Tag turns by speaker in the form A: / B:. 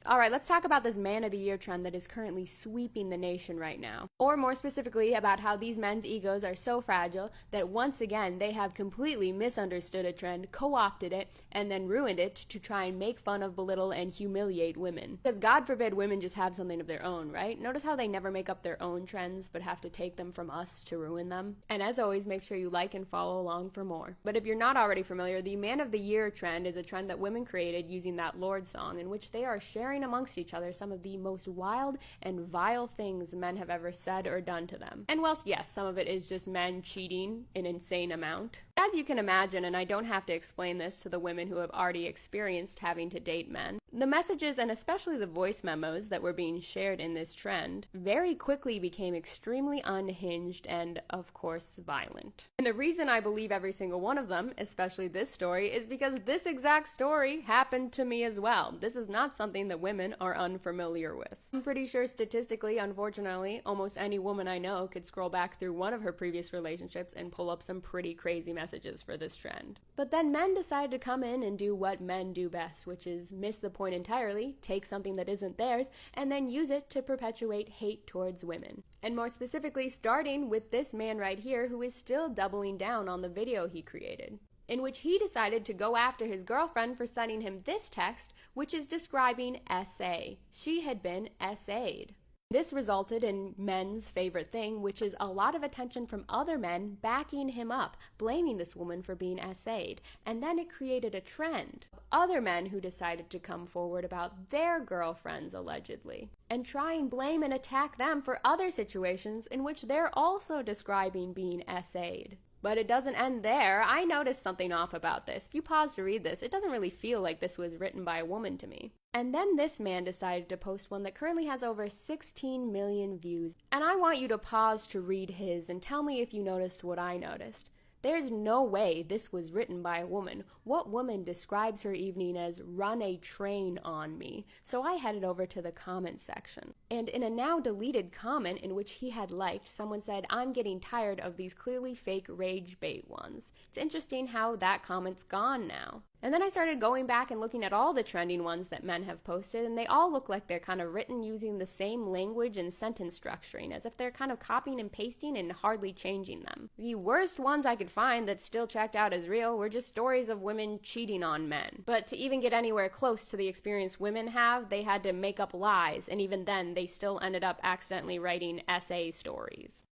A: Alright, let's talk about this Man of the Year trend that is currently sweeping the nation right now. Or more specifically, about how these men's egos are so fragile that once again they have completely misunderstood a trend, co-opted it, and then ruined it to try and make fun of, belittle, and humiliate women. Because God forbid women just have something of their own, right? Notice how they never make up their own trends, but have to take them from us to ruin them? And as always, make sure you like and follow along for more. But if you're not already familiar, the Man of the Year trend is a trend that women created using that Lorde song, in which they are sharing amongst each other some of the most wild and vile things men have ever said or done to them. And whilst yes, some of it is just men cheating an insane amount, as you can imagine, and I don't have to explain this to the women who have already experienced having to date men, the messages and especially the voice memos that were being shared in this trend very quickly became extremely unhinged and, of course, violent. And the reason I believe every single one of them, especially this story, is because this exact story happened to me as well. This is not something that women are unfamiliar with. I'm pretty sure statistically, unfortunately, almost any woman I know could scroll back through one of her previous relationships and pull up some pretty crazy messages for this trend. But then men decided to come in and do what men do best, which is miss the point entirely, take something that isn't theirs, and then use it to perpetuate hate towards women. And more specifically, starting with this man right here, who is still doubling down on the video he created, in which he decided to go after his girlfriend for sending him this text, which is describing SA. She had been SA'd. This resulted in men's favorite thing, which is a lot of attention from other men backing him up, blaming this woman for being SA'd. And then it created a trend of other men who decided to come forward about their girlfriends, allegedly, and try and blame and attack them for other situations in which they're also describing being SA'd. But it doesn't end there. I noticed something off about this. If you pause to read this, it doesn't really feel like this was written by a woman to me. And then this man decided to post one that currently has over 16 million views. And I want you to pause to read his and tell me if you noticed what I noticed. There's no way this was written by a woman. What woman describes her evening as run a train on me? So I headed over to the comment section. And in a now deleted comment in which he had liked, someone said, "I'm getting tired of these clearly fake rage bait ones." It's interesting how that comment's gone now. And then I started going back and looking at all the trending ones that men have posted, and they all look like they're kind of written using the same language and sentence structuring, as if they're kind of copying and pasting and hardly changing them. The worst ones I could find that still checked out as real were just stories of women cheating on men. But to even get anywhere close to the experience women have, they had to make up lies, and even then they still ended up accidentally writing SA stories.